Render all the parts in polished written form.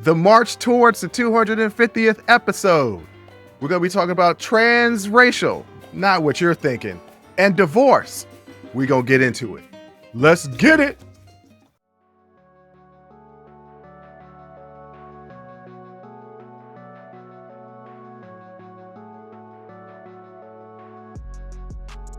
the march towards the 250th episode. We're going to be talking about transracial, not what you're thinking, and divorce. We're going to get into it. Let's get it.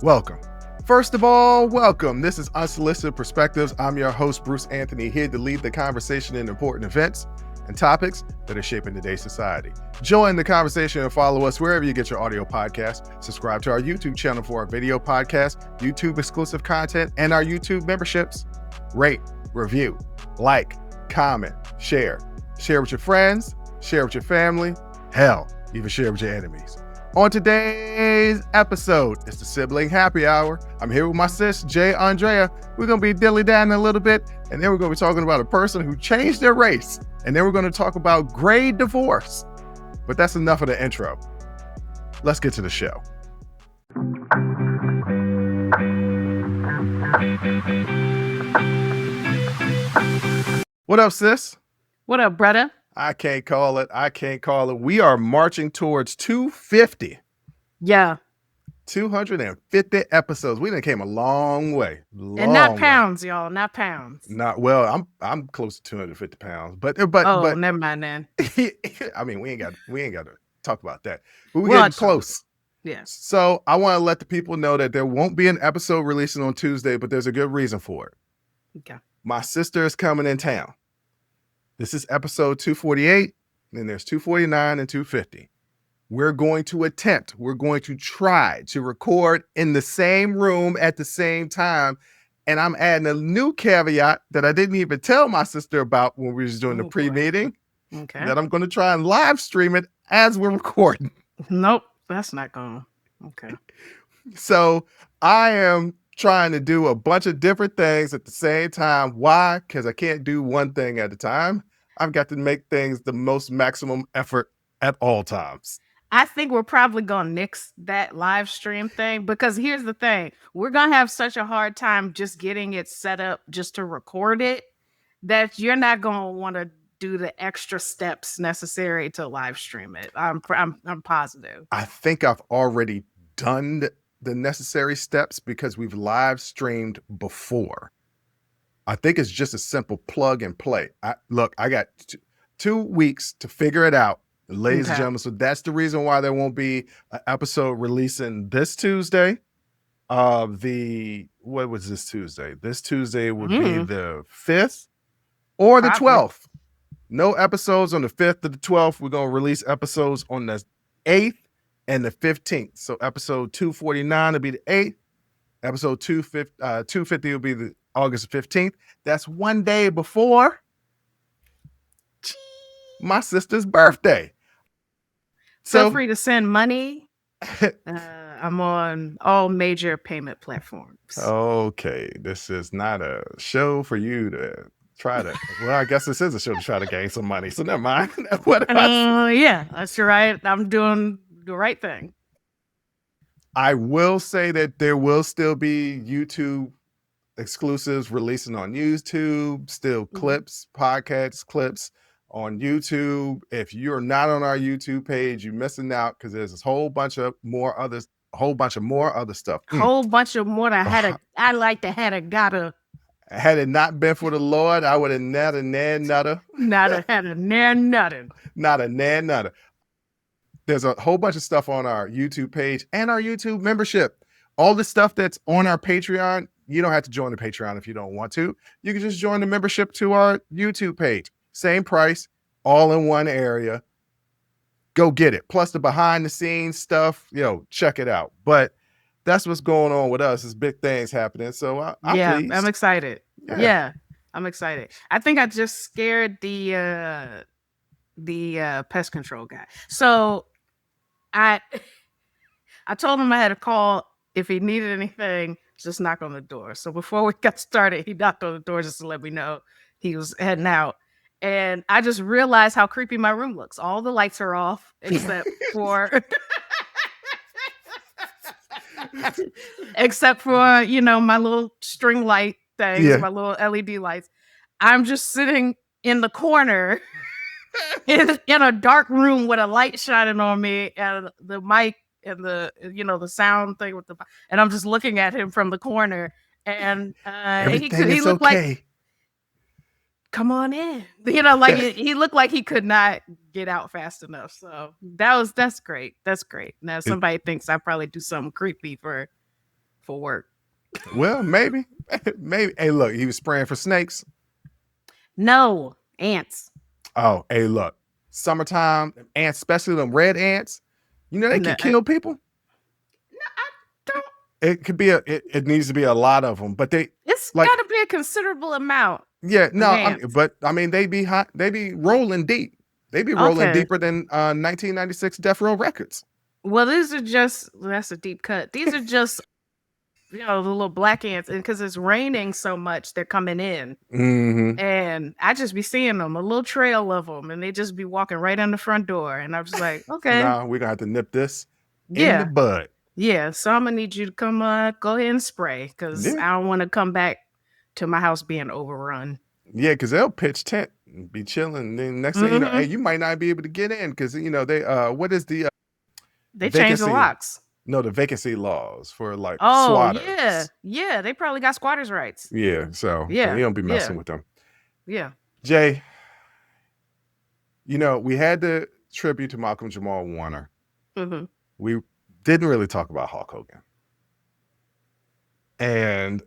Welcome. First of all, welcome. This is Unsolicited Perspectives. I'm your host, Bruce Anthony, here to lead the conversation in important events and topics that are shaping today's society. Join the conversation and follow us wherever you get your audio podcasts. Subscribe to our YouTube channel for our video podcast, YouTube exclusive content, and our YouTube memberships. Rate, review, like, comment, share. Share with your friends, share with your family, hell, even share with your enemies. On today's episode, it's the Sibling Happy Hour. I'm here with my sis, Jay Aundrea. We're going to be dilly-dallying a little bit, and then we're going to be talking about a person who changed their race. And then we're going to talk about grade divorce. But that's enough of the intro. Let's get to the show. What up, sis? What up, brother? I can't call it. We are marching towards 250. Yeah. 250 episodes. We done came a long way. And not pounds, y'all. Not pounds. I'm close to 250 pounds. But never mind then. I mean, we ain't got to talk about that. But we're getting close. Yes. So I want to let the people know that there won't be an episode releasing on Tuesday, but there's a good reason for it. Okay. My sister is coming in town. This is episode 248, and there's 249 and 250. We're going to try to record in the same room at the same time. And I'm adding a new caveat that I didn't even tell my sister about when we was doing the pre-meeting. Okay. That I'm going to try and live stream it as we're recording. Nope, that's not going to. Okay. So I am trying to do a bunch of different things at the same time. Why? Because I can't do one thing at a time. I've got to make things the most maximum effort at all times. I think we're probably going to nix that live stream thing because here's the thing. We're going to have such a hard time just getting it set up just to record it that you're not going to want to do the extra steps necessary to live stream it. I'm positive. I think I've already done the necessary steps because we've live streamed before. I think it's just a simple plug and play. I got 2 weeks to figure it out, ladies and gentlemen. So that's the reason why there won't be an episode releasing this Tuesday. What was this Tuesday? This Tuesday would be the 5th or the 12th. No episodes on the 5th or the 12th. We're going to release episodes on the 8th and the 15th. So episode 249 will be the 8th. Episode 250 will be the August 15th. That's one day before my sister's birthday. Feel free to send money. I'm on all major payment platforms. Okay, this is not a show for you to try to. Well, I guess this is a show to try to gain some money. So never mind. Yeah, that's right. I'm doing the right thing. I will say that there will still be YouTube exclusives releasing on YouTube, still clips, podcast clips on YouTube. If you're not on our YouTube page, you're missing out because there's a whole bunch of more other stuff. Whole bunch of more that I like to had a gotta. Had it not been for the Lord, I would have not a nan nutter. Not a had a nan nutter. Not a nan nutter. There's a whole bunch of stuff on our YouTube page and our YouTube membership. All the stuff that's on our Patreon, you don't have to join the Patreon if you don't want to. You can just join the membership to our YouTube page. Same price, all in one area. Go get it. Plus the behind the scenes stuff, check it out. But that's what's going on with us. There's big things happening. So I'm pleased. I'm excited. Yeah, I'm excited. I think I just scared the pest control guy. So I told him I had a call. If he needed anything, just knock on the door. So before we got started, he knocked on the door just to let me know he was heading out. And I just realized how creepy my room looks. All the lights are off except for my little string light things, my little LED lights. I'm just sitting in the corner in a dark room with a light shining on me and the mic and the the sound thing with and I'm just looking at him from the corner, and Everything he is looked like, okay. come on in, like he looked like he could not get out fast enough. So that's great. That's great. Now somebody thinks I probably do something creepy for work. Well, maybe. Maybe. Hey, look, he was spraying for snakes. No, ants. Oh, hey, look. Summertime, ants, especially them red ants, they No, can kill people. I don't. It could be it needs to be a lot of them, but It's like, got to be a considerable amount. yeah, no, Ants. they be hot. They be rolling deep. They be rolling Okay. deeper than 1996 Death Row Records. Well, that's a deep cut. These are just, the little black ants. And because it's raining so much, they're coming in. Mm-hmm. And I just be seeing them, a little trail of them, and they just be walking right in the front door. And I'm just like, okay. Nah, we're going to have to nip this in Yeah. the bud. Yeah. So I'm going to need you to come go ahead and spray, because Yeah. I don't want to come back to my house being overrun. Yeah, because they'll pitch tent and be chilling. Then next thing you know, hey, you might not be able to get in because, they, what is the they changed the vacancy? locks. No, the vacancy laws for like Oh, squatters. yeah. They probably got squatters' rights. Yeah, so Yeah, you don't be messing with them. Yeah. Jay, we had the tribute to Malcolm Jamal Warner. Mm-hmm. We didn't really talk about Hulk Hogan. And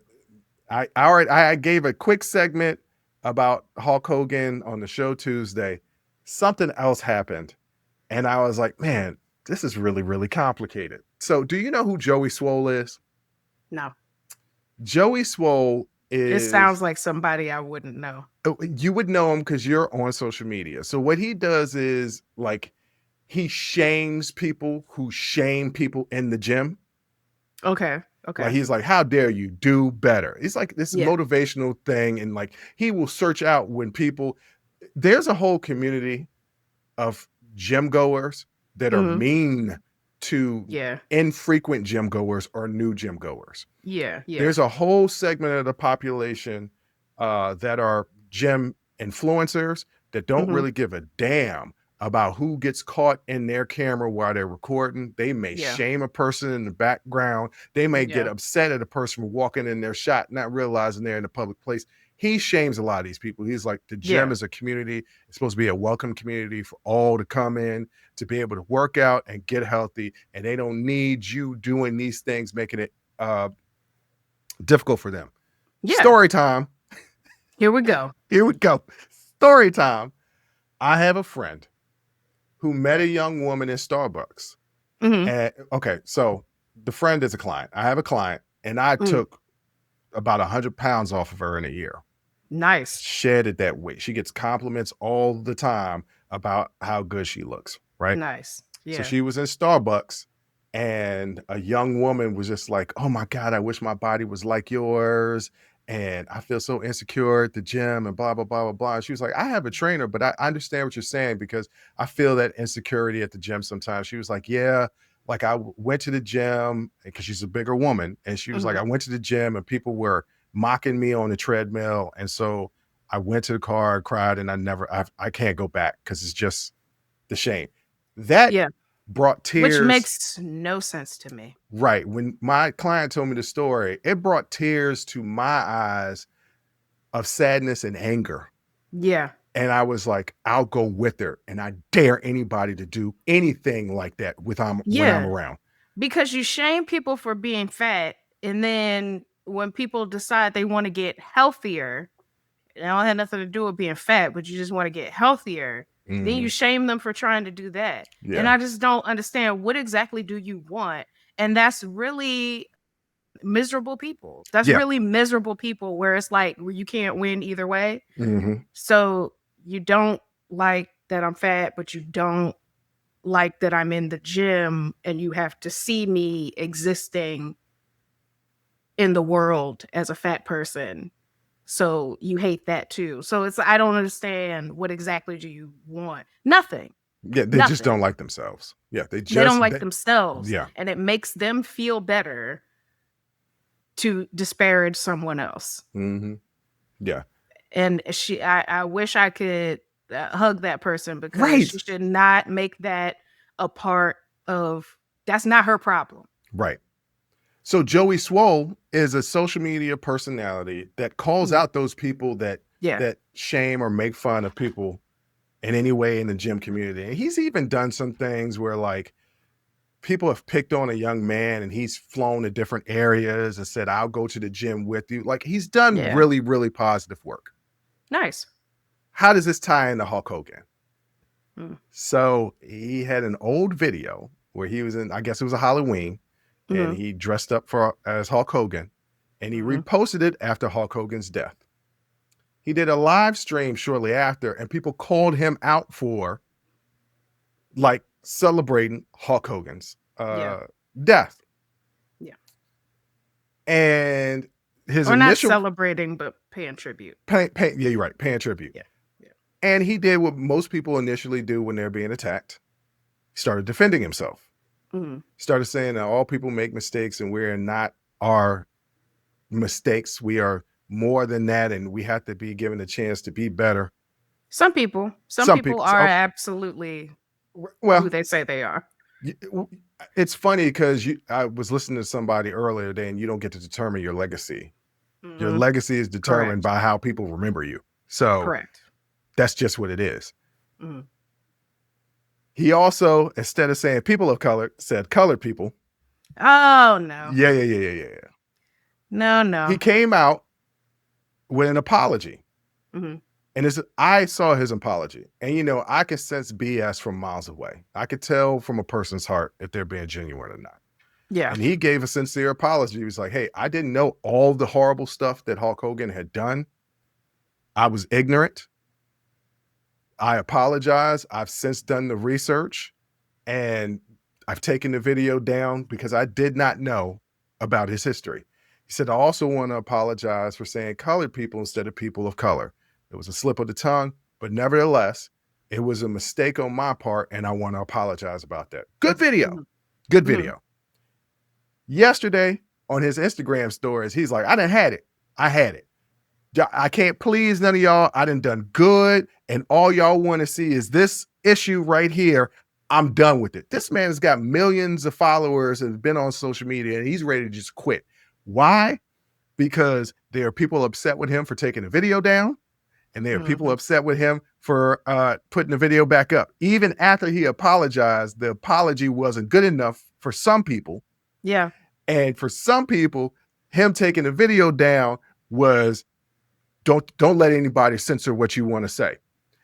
I gave a quick segment about Hulk Hogan on the show Tuesday. Something else happened. And I was like, man, this is really, really complicated. So do you know who Joey Swoll is? No. Joey Swoll is... It sounds like somebody I wouldn't know. You would know him because you're on social media. So what he does is, like, he shames people who shame people in the gym. Okay. Like, he's like, how dare you do better? It's like this motivational thing. And like, he will search out when people... There's a whole community of gym goers that are mean to infrequent gym goers or new gym goers. Yeah. There's a whole segment of the population that are gym influencers that don't really give a damn about who gets caught in their camera while they're recording. They may shame a person in the background. They may get upset at a person walking in their shot, not realizing they're in a public place. He shames a lot of these people. He's like, the gym is a community. It's supposed to be a welcome community for all to come in, to be able to work out and get healthy. And they don't need you doing these things, making it difficult for them. Yeah. Story time. Here we go. Story time. I have a friend who met a young woman in Starbucks. And, okay, so the friend is a client. I have a client, and I took about 100 pounds off of her in a year. Nice. Shedded that weight. She gets compliments all the time about how good she looks, right? Nice. Yeah. So she was in Starbucks, and a young woman was just like, oh my God, I wish my body was like yours. And I feel so insecure at the gym and blah, blah, blah, blah, blah. And she was like, I have a trainer, but I understand what you're saying because I feel that insecurity at the gym sometimes. She was like, yeah, like I went to the gym because she's a bigger woman. And she was like, I went to the gym and people were mocking me on the treadmill. And so I went to the car, cried, and I can't go back because it's just the shame. That brought tears. Which makes no sense to me. Right. When my client told me the story, it brought tears to my eyes of sadness and anger. Yeah. And I was like, I'll go with her. And I dare anybody to do anything like that when I'm around. Because you shame people for being fat. And then when people decide they want to get healthier, it don't have nothing to do with being fat, but you just want to get healthier. Then you shame them for trying to do that. Yeah. And I just don't understand, what exactly do you want? And that's really miserable people. That's really miserable people where it's like, where you can't win either way. So you don't like that I'm fat, but you don't like that I'm in the gym and you have to see me existing in the world as a fat person. So you hate that too. So I don't understand, what exactly do you want? Nothing. Yeah, they just don't like themselves. Yeah, they don't like themselves. Yeah. And it makes them feel better to disparage someone else. Yeah. And I wish I could hug that person, because Right. she should not make that a part of. That's not her problem. Right. So Joey Swoll is a social media personality that calls out those people that shame or make fun of people in any way in the gym community. And he's even done some things where like people have picked on a young man and he's flown to different areas and said, I'll go to the gym with you. Like he's done really, really positive work. Nice. How does this tie into Hulk Hogan? So he had an old video where he was in, I guess it was a Halloween, and he dressed up as Hulk Hogan, and he reposted it after Hulk Hogan's death. He did a live stream shortly after, and people called him out for like celebrating Hulk Hogan's death. Yeah. And his or initial not celebrating, but paying tribute. yeah, you're right, paying tribute. Yeah. And he did what most people initially do when they're being attacked. He started defending himself. Started saying that all people make mistakes and we're not our mistakes. We are more than that, and we have to be given a chance to be better. Some people are absolutely who they say they are. It's funny because I was listening to somebody earlier today, and you don't get to determine your legacy. Your legacy is determined by how people remember you. So that's just what it is. He also, instead of saying people of color, said colored people. Oh, no. Yeah. No. He came out with an apology. And I saw his apology. And, I can sense BS from miles away. I could tell from a person's heart if they're being genuine or not. Yeah. And he gave a sincere apology. He was like, hey, I didn't know all the horrible stuff that Hulk Hogan had done. I was ignorant. I apologize. I've since done the research and I've taken the video down because I did not know about his history. He said, I also want to apologize for saying colored people instead of people of color. It was a slip of the tongue, but nevertheless, it was a mistake on my part and I want to apologize about that. Good video. Good video. Yesterday on his Instagram stories, he's like, I done had it. I had it. I can't please none of y'all. I done good. And all y'all want to see is this issue right here. I'm done with it. This man has got millions of followers and been on social media and he's ready to just quit. Why? Because there are people upset with him for taking the video down. And there are people upset with him for putting the video back up. Even after he apologized, the apology wasn't good enough for some people. Yeah. And for some people, him taking the video down was don't let anybody censor what you want to say.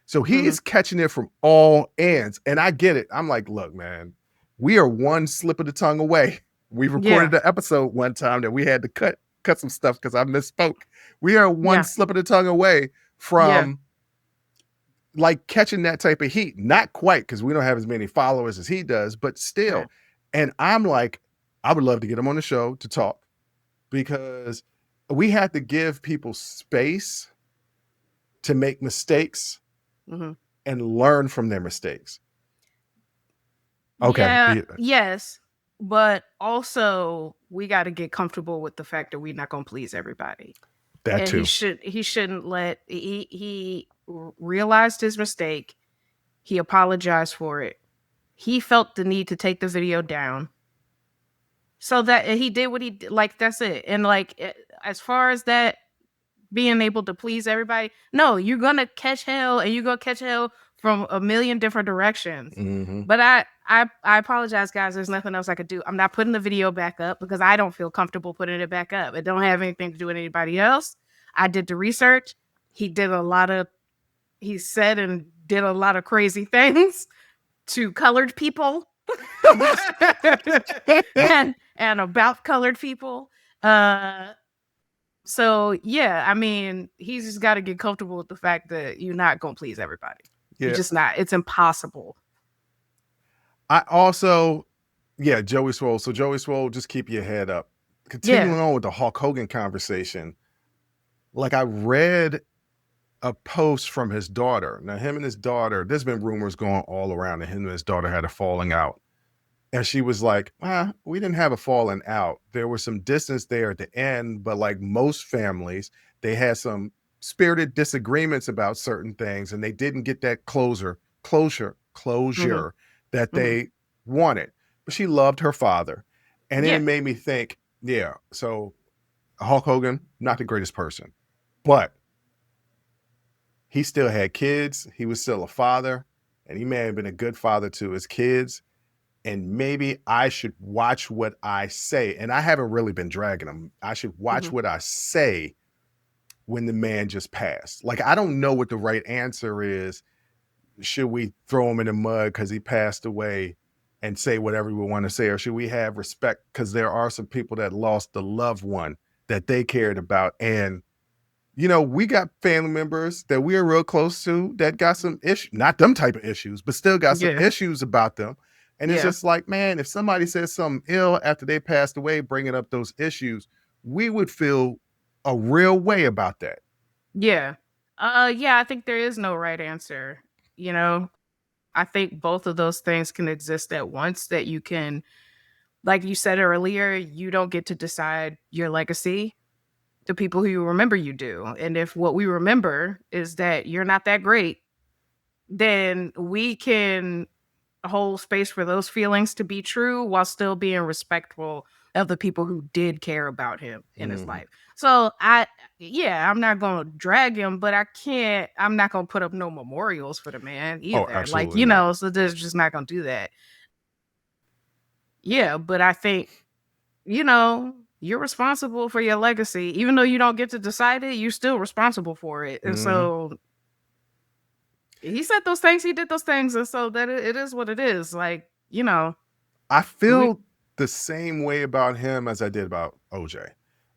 So he's catching it from all ends. And I get it. I'm like, look, man, we are one slip of the tongue away. We recorded an episode one time that we had to cut some stuff because I misspoke. We are one slip of the tongue away from like catching that type of heat. Not quite, because we don't have as many followers as he does, but still. And I'm like, I would love to get him on the show to talk, because we have to give people space to make mistakes and learn from their mistakes. Okay. Yeah, yes. But also we got to get comfortable with the fact that we're not going to please everybody. That too. He shouldn't let, he realized his mistake. He apologized for it. He felt the need to take the video down. So that he did what he did. Like, that's it. And like, as far as that being able to please everybody, no, you're going to catch hell, and you're going to catch hell from a million different directions. But I apologize, guys. There's nothing else I could do. I'm not putting the video back up because I don't feel comfortable putting it back up. It don't have anything to do with anybody else. I did the research. He said and did a lot of crazy things to colored people and about colored people. So yeah, I mean, he's just got to get comfortable with the fact that you're not going to please everybody. You're just not. It's impossible. I also, Joey Swoll. So Joey Swoll, just keep your head up. Continuing on with the Hulk Hogan conversation, like I read a post from his daughter. Now, him and his daughter, there's been rumors going all around that him and his daughter had a falling out. And she was like, we didn't have a falling out. There was some distance there at the end, but like most families, they had some spirited disagreements about certain things, and they didn't get that closure that they wanted. But she loved her father. And then it made me think, yeah, so Hulk Hogan, not the greatest person, but he still had kids. He was still a father, and he may have been a good father to his kids. And maybe I should watch what I say. And I haven't really been dragging him. I should watch what I say when the man just passed. Like, I don't know what the right answer is. Should we throw him in the mud because he passed away and say whatever we want to say? Or should we have respect because there are some people that lost the loved one that they cared about? And, you know, we got family members that we are real close to that got some issues, not them type of issues, but still got some issues about them. And it's just like, man, if somebody says something ill after they passed away, bringing up those issues, we would feel a real way about that. Yeah. I think there is no right answer. You know, I think both of those things can exist at once, that you can, like you said earlier, you don't get to decide your legacy. The people who you remember you do. And if what we remember is that you're not that great, then we can hold space for those feelings to be true while still being respectful of the people who did care about him in his life. So I'm not going to drag him, but I'm not going to put up no memorials for the man either. Like, you know, so there's just not going to do that. Yeah, but I think, you know, you're responsible for your legacy. Even though you don't get to decide it, you're still responsible for it. And so he said those things, he did those things, and so that it is what it is. Like, you know, I feel the same way about him as I did about OJ.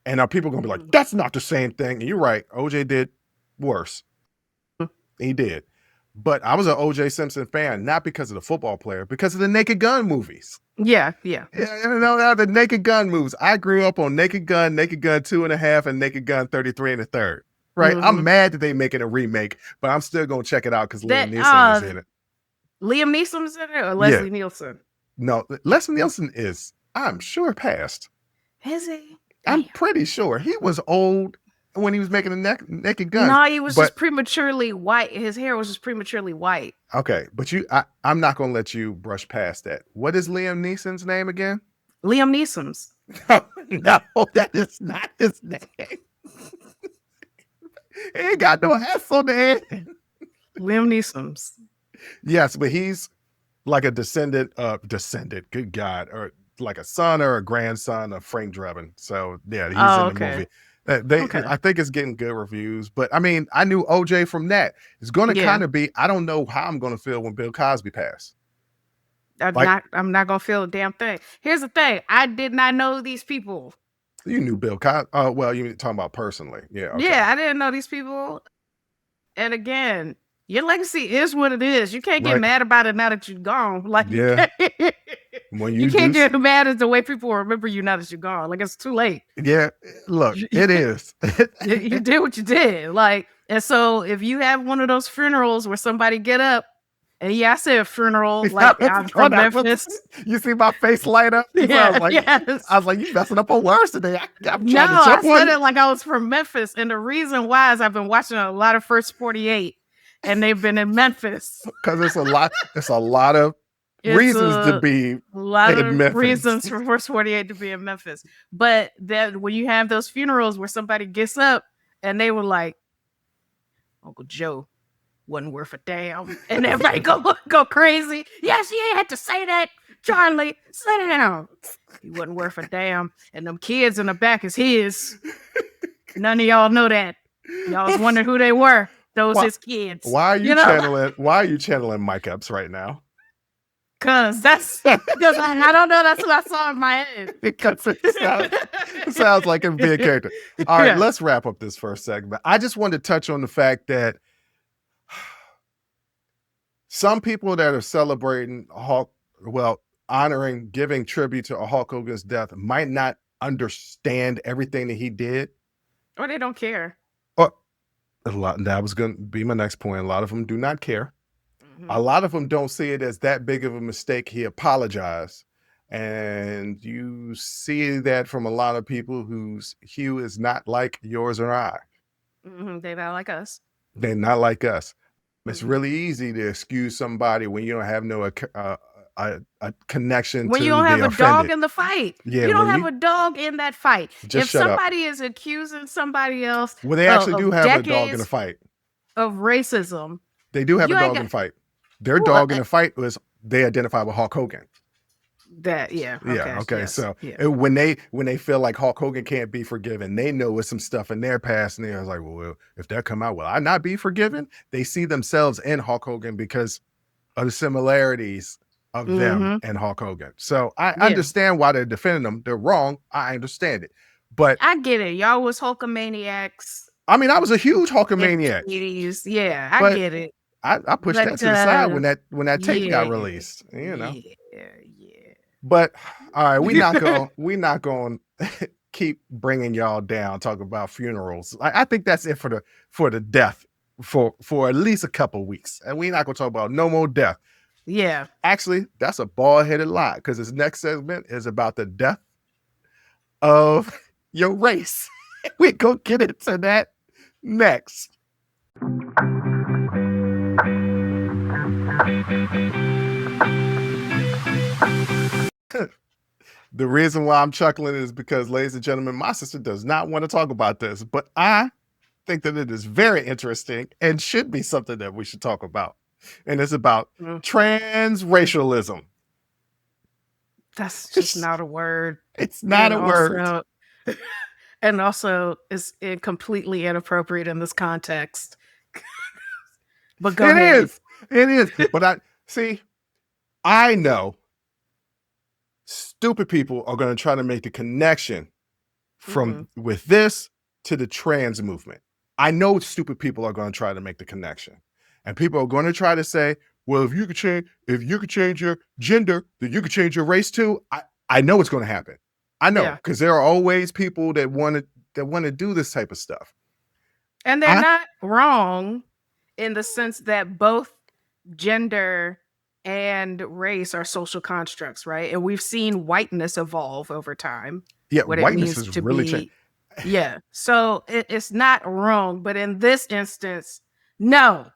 And now people are gonna be like, that's not the same thing. And you're right, OJ did worse. He did. But I was an OJ Simpson fan, not because of the football player, because of the Naked Gun movies. Yeah. You know, the Naked Gun movies. I grew up on Naked Gun 2.5, and Naked Gun 33 1/3. Right? I'm mad that they making a remake, but I'm still gonna check it out because Liam Neeson is in it. Liam Neeson's in it, or Leslie Nielsen? No, Leslie Nielsen is, I'm sure, passed. Is he? I'm pretty sure. He was old when he was making the Naked Gun. No, he was just prematurely white. His hair was just prematurely white. Okay, but I'm not gonna let you brush past that. What is Liam Neeson's name again? Liam Neeson's. No, that is not his name. He ain't got no S on the end. Liam Neeson's. Yes, but he's like a descendant, good God, or like a son or a grandson of Frank Drebin. So yeah, he's in the movie. I think it's getting good reviews. But I mean, I knew OJ from that. It's going to kind of be, I don't know how I'm going to feel when Bill Cosby passed. I'm not going to feel a damn thing. Here's the thing. I did not know these people. You knew Bill Cosby. Well, you're talking about personally. Yeah. Okay. Yeah, I didn't know these people. And again, your legacy is what it is. You can't get mad about it now that you're gone. Like, yeah. You can't get mad at the way people remember you now that you're gone. Like, it's too late. Yeah, look, it is. You did what you did. Like, and so if you have one of those funerals where somebody get up, and I said funeral, like I'm from Memphis. You see my face light up? I was like, you messing up on words today. I said it like I was from Memphis. And the reason why is I've been watching a lot of First 48, and they've been in Memphis. Because it's a lot of reasons to be a lot of reasons for First 48 to be in Memphis. But then when you have those funerals where somebody gets up and they were like, Uncle Joe wasn't worth a damn, and everybody go crazy. Yes, he had to say that. Charlie, sit down. He wasn't worth a damn, and them kids in the back is his. None of y'all know that. Y'all was wondering who they were. Those his kids. Why are you channeling? Why are you channeling Mike Epps right now? Because I don't know. That's what I saw in my head. Because it sounds like it be a character. All right, let's wrap up this first segment. I just wanted to touch on the fact that some people that are celebrating honoring, giving tribute to Hulk Hogan's death might not understand everything that he did. Or they don't care. That was going to be my next point. A lot of them do not care. A lot of them don't see it as that big of a mistake. He apologized. And you see that from a lot of people whose hue is not like yours or I. They're not like us. They're not like us. It's Mhm. really easy to excuse somebody when you don't have no a connection When you to don't the have a dog offended. in the fight, Yeah, you don't when have you a dog in that fight. just If shut up. somebody is accusing somebody else Well, they actually do of have a dog in the decades fight. of racism, They do have a you ain't dog in got the fight. Their who, dog in the fight was they identified with Hulk Hogan. that. Yeah. Yeah. Okay. Okay. Yes. So Yeah. when they feel like Hulk Hogan can't be forgiven, they know with some stuff in their past, and they're like, well, if that come out, will I not be forgiven? They see themselves in Hulk Hogan because of the similarities of them Mm-hmm. and Hulk Hogan. So I Yeah. understand why they're defending them. They're wrong. I understand it. But I get it. Y'all was Hulkamaniacs I mean, I was a huge in the Hulkamaniac, 80s. Yeah, I but get it. I pushed that But to the side when that tape got yeah, released, yeah, But all right, yeah. we not going to keep bringing y'all down talking about funerals. I think that's it for the death for at least a couple weeks, and we're not going to talk about no more death. Yeah. Actually, that's a bald-headed lie because this next segment is about the death of your race. We're going to get into that next. The reason why I'm chuckling is because, ladies and gentlemen, my sister does not want to talk about this, but I think that it is very interesting and should be something that we should talk about. And it's about transracialism. That's just not a word. It's not a word. And also is completely inappropriate in this context. But go ahead. It is. But I know stupid people are going to try to make the connection from with this to the trans movement. I know stupid people are going to try to make the connection. And people are going to try to say, well, if you could change your gender, then you could change your race too. I know it's going to happen. I know, because there are always people that want to do this type of stuff. And they're not wrong in the sense that both gender and race are social constructs, right? And we've seen whiteness evolve over time. Yeah, what whiteness it means is to really be. Yeah. So it's not wrong, but in this instance, no.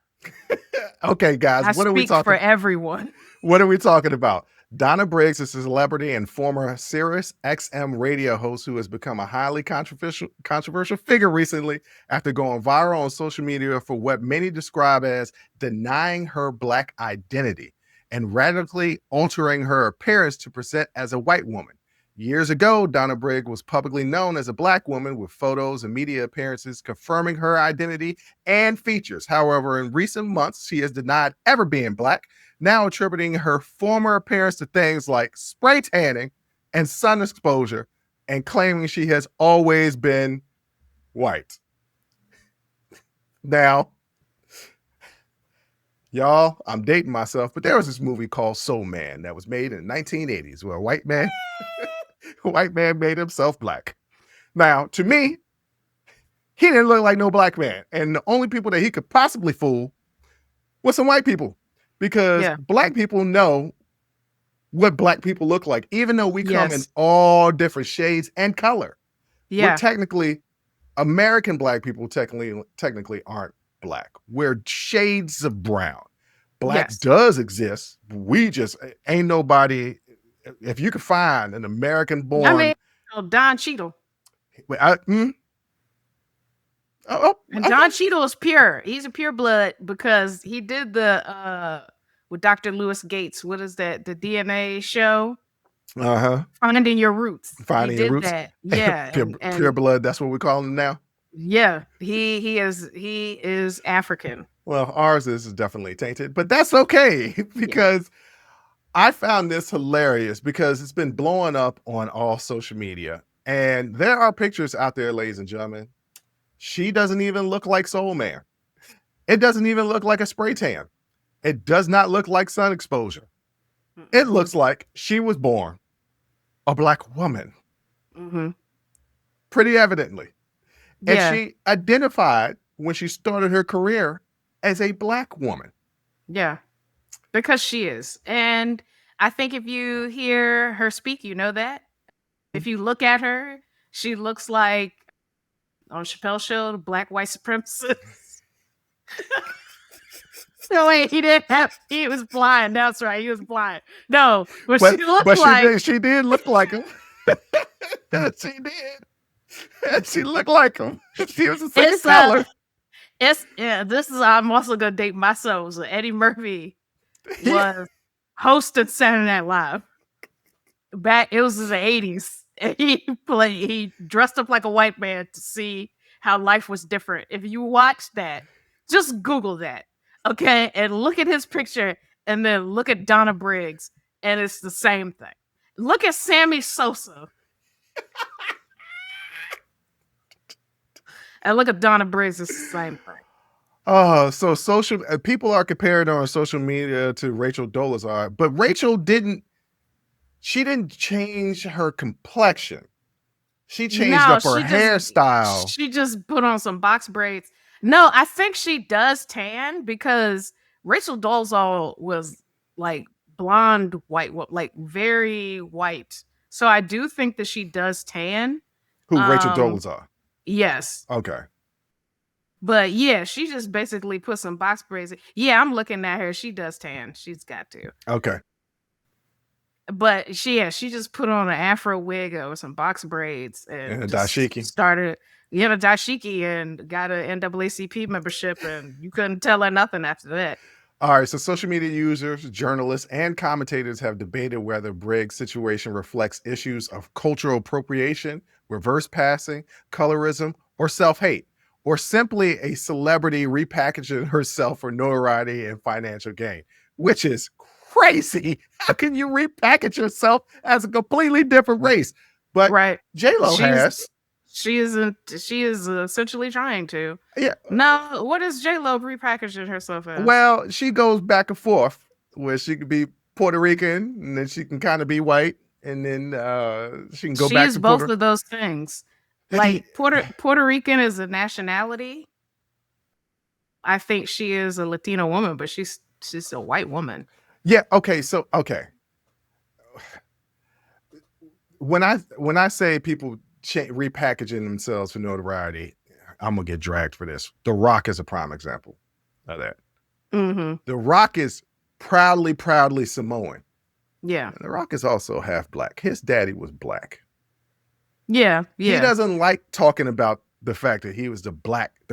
Okay, guys, what are we talking? For everyone. What are we talking about? Donna Briggs is a celebrity and former Sirius XM radio host who has become a highly controversial figure recently after going viral on social media for what many describe as denying her Black identity and radically altering her appearance to present as a white woman. Years ago, Donna Briggs was publicly known as a Black woman with photos and media appearances confirming her identity and features. However, in recent months, she has denied ever being Black, now attributing her former appearance to things like spray tanning and sun exposure, and claiming she has always been white. Now, y'all, I'm dating myself, but there was this movie called Soul Man that was made in the 1980s where a white man made himself Black. Now, to me, he didn't look like no Black man. And the only people that he could possibly fool was some white people, because Black people know what Black people look like, even though we come in all different shades and color. Yeah. We're technically, American Black people technically aren't Black. We're shades of brown. Black does exist. We just ain't nobody. If you could find an American born. I mean, Don Cheadle. And Don Cheadle is pure. He's a pure blood because he did the with Dr. Lewis Gates. What is that? The DNA show? Finding Your Roots. Finding Your Roots. That. Yeah. Pure blood. That's what we call him now. Yeah. He is African. Well, ours is definitely tainted, but that's okay because I found this hilarious because it's been blowing up on all social media. And there are pictures out there, ladies and gentlemen. She doesn't even look like Soul Man. It doesn't even look like a spray tan. It does not look like sun exposure. It looks like she was born a Black woman. Pretty evidently. And she identified when she started her career as a Black woman. Yeah, because she is. And I think if you hear her speak, you know that. If you look at her, she looks like on Chappelle's show, the black white supremacist. No, wait, he was blind. That's right, he was blind. No, but she looked like. She did look like him. She did. She looked like him. She was the same color. This is, I'm also gonna date myself. So Eddie Murphy was hosting Saturday Night Live. It was in the 80s. And he dressed up like a white man to see how life was different. If you watch that, just Google that. Okay, and look at his picture, and then look at Donna Briggs, and it's the same thing. Look at Sammy Sosa, and look at Donna Briggs. It's the same thing. Oh, so social people are comparing her on social media to Rachel Dolezal, but Rachel didn't. She didn't change her complexion. She changed up her hairstyle. She just put on some box braids. No, I think she does tan because Rachel Dolezal was like blonde white, like very white. So I do think that she does tan. Who, Rachel Dolezal? Yes. Okay. But yeah, she just basically put some box braids. Yeah, I'm looking at her. She does tan. She's got to. Okay. But she just put on an afro wig or some box braids and a dashiki. Started a dashiki and got an NAACP membership, and you couldn't tell her nothing after that. All right, so social media users, journalists, and commentators have debated whether Briggs' situation reflects issues of cultural appropriation, reverse passing, colorism, or self-hate, or simply a celebrity repackaging herself for notoriety and financial gain, which is crazy. How can you repackage yourself as a completely different race? But right. J-Lo has. She is essentially trying to. Yeah. No, what is J-Lo repackaging herself as? Well, she goes back and forth where she could be Puerto Rican and then she can kind of be white and then she can go back to She is both of those things. Like Puerto Rican is a nationality. I think she is a Latino woman, but she's a white woman. Yeah. Okay. So, okay. When I say people repackaging themselves for notoriety, I'm gonna get dragged for this. The Rock is a prime example of that. Mm-hmm. The Rock is proudly Samoan. Yeah. And The Rock is also half black. His daddy was black. Yeah. He doesn't like talking about the fact that he was the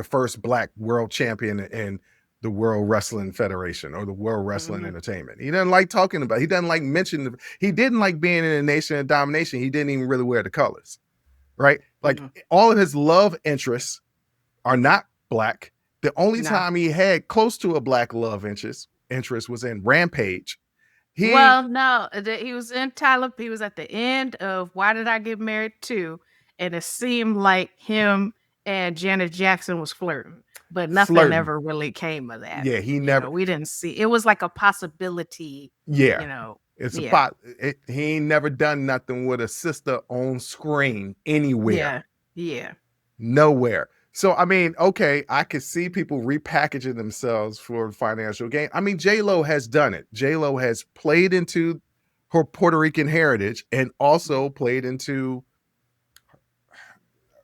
first black world champion in the World Wrestling Federation or the World Wrestling Entertainment. He doesn't like talking about, he doesn't like mentioning, he didn't like being in a Nation of Domination. He didn't even really wear the colors, right? Like all of his love interests are not black. The only time he had close to a black love interest was in Rampage. He was in Tyler. He was at the end of Why Did I Get Married 2? And it seemed like him and Janet Jackson was flirting. But nothing ever really came of that. Yeah, he never. We didn't see. It was like a possibility. Yeah, it's he ain't never done nothing with a sister on screen anywhere. Yeah. Nowhere. So I mean, okay, I could see people repackaging themselves for financial gain. I mean, J-Lo has done it. J-Lo has played into her Puerto Rican heritage and also played into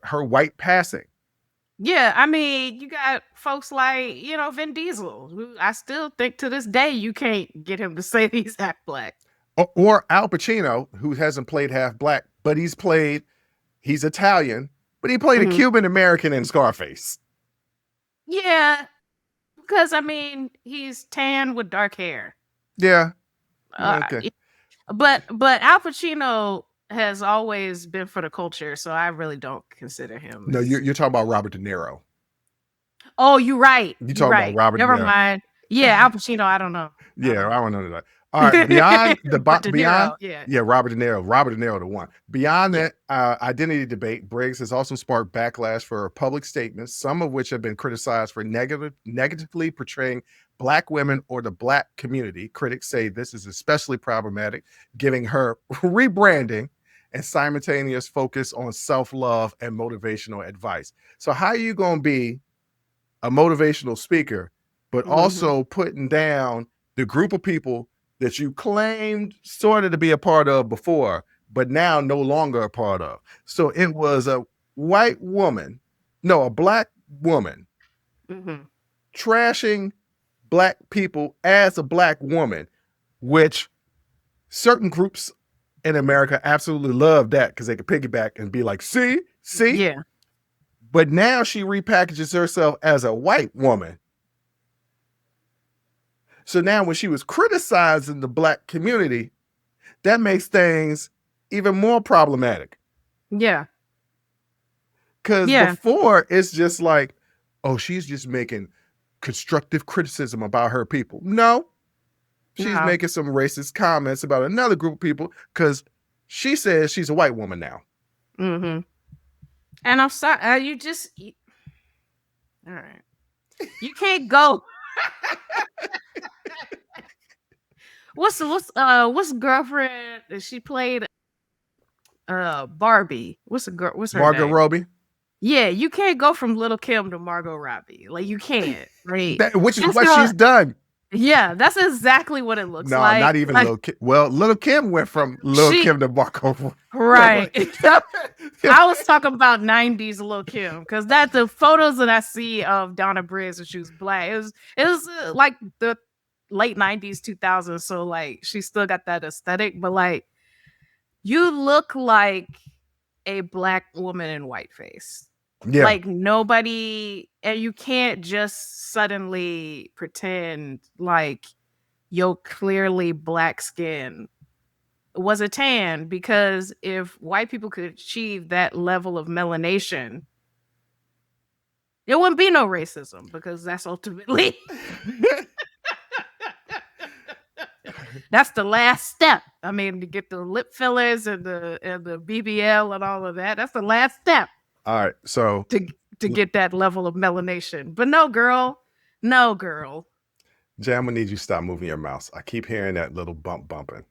her white passing. Yeah, I mean, you got folks like, Vin Diesel, who I still think to this day you can't get him to say he's half black. Or Al Pacino, who hasn't played half black, but he's Italian, but he played a Cuban American in Scarface. Yeah, because I mean, he's tan with dark hair. Yeah. Okay. But Al Pacino has always been for the culture, so I really don't consider him. No, you're talking about Robert De Niro. Oh, you're right. You're talking about Robert. Never mind. Yeah, Al Pacino. I don't know. Yeah, I don't know that. All right, beyond Robert De Niro, Robert De Niro, the one. Beyond that identity debate, Briggs has also sparked backlash for her public statements, some of which have been criticized for negatively portraying Black women or the Black community. Critics say this is especially problematic, giving her rebranding and simultaneous focus on self-love and motivational advice. So how are you going to be a motivational speaker, but also putting down the group of people that you claimed sort of to be a part of before, but now no longer a part of? So it was a white woman No, a black woman Mm-hmm. trashing black people as a black woman, which certain groups in America absolutely love that because they can piggyback and be like, see? Yeah. But now she repackages herself as a white woman. So now when she was criticizing the black community, that makes things even more problematic. Yeah. Because Yeah. before it's just like, oh, she's just making constructive criticism about her people. No, she's No. making some racist comments about another group of people because she says she's a white woman now. Mm-hmm. And I'm sorry, all right. You can't go. What's girlfriend that she played Barbie? What's her Margot name? Robbie, Yeah, you can't go from Little Kim to Margot Robbie. Like you can't, right? which is That's what she's done. Yeah, that's exactly what it looks No, like. not even Like Lil Kim. Well, Lil Kim went from Lil she Kim to Marco. right. I was talking about 90s Lil Kim because that's the photos that I see of Donna Briggs when she was black. It was like the late 90s, 2000s. So like she still got that aesthetic, but like you look like a black woman in whiteface. Yeah. Like nobody, and you can't just suddenly pretend like your clearly black skin was a tan, because if white people could achieve that level of melanation, there wouldn't be no racism, because that's ultimately that's the last step. I mean, to get the lip fillers and the BBL and all of that, that's the last step. All right, so to get that level of melanation. But no, girl. Jay, I'm gonna need you to stop moving your mouse. I keep hearing that little bumping.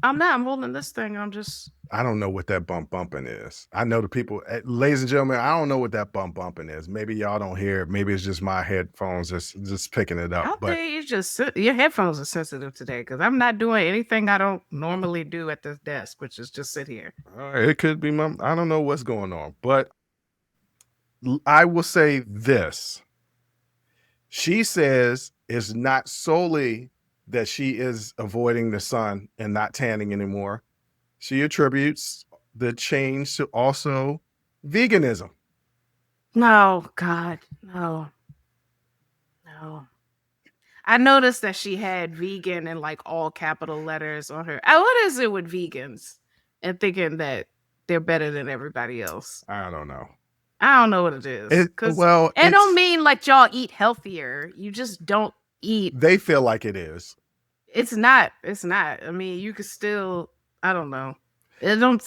I'm holding this thing. I don't know what that bumping is. I know the people, ladies and gentlemen, I don't know what that bumping is. Maybe y'all don't hear it. Maybe it's just my headphones just picking it up. But you just your headphones are sensitive today, because I'm not doing anything I don't normally do at this desk, which is just sit here. It could be I don't know what's going on, but I will say this. She says it's not solely that she is avoiding the sun and not tanning anymore. She attributes the change to also veganism. No, God, no. I noticed that she had vegan in like all capital letters on her. What is it with vegans and thinking that they're better than everybody else? I don't know. I don't know what it is. It don't mean like y'all eat healthier. You just don't eat. They feel like it is. It's not. I mean, you could still, I don't know. It don't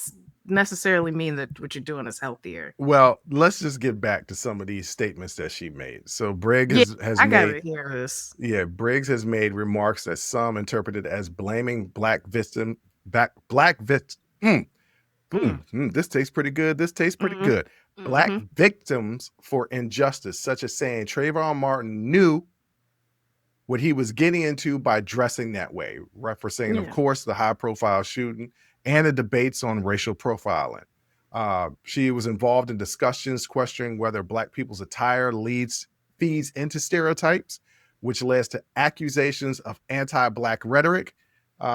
necessarily mean that what you're doing is healthier. Well, let's just get back to some of these statements that she made. So Briggs has I made. gotta hear this. Yeah, Briggs has made remarks that some interpreted as blaming black victim. This tastes pretty good. Good. Black victims for injustice, such as saying Trayvon Martin knew what he was getting into by dressing that way, referencing, of course, the high-profile shooting and the debates on racial profiling. She was involved in discussions questioning whether black people's attire feeds into stereotypes, which leads to accusations of anti-black rhetoric,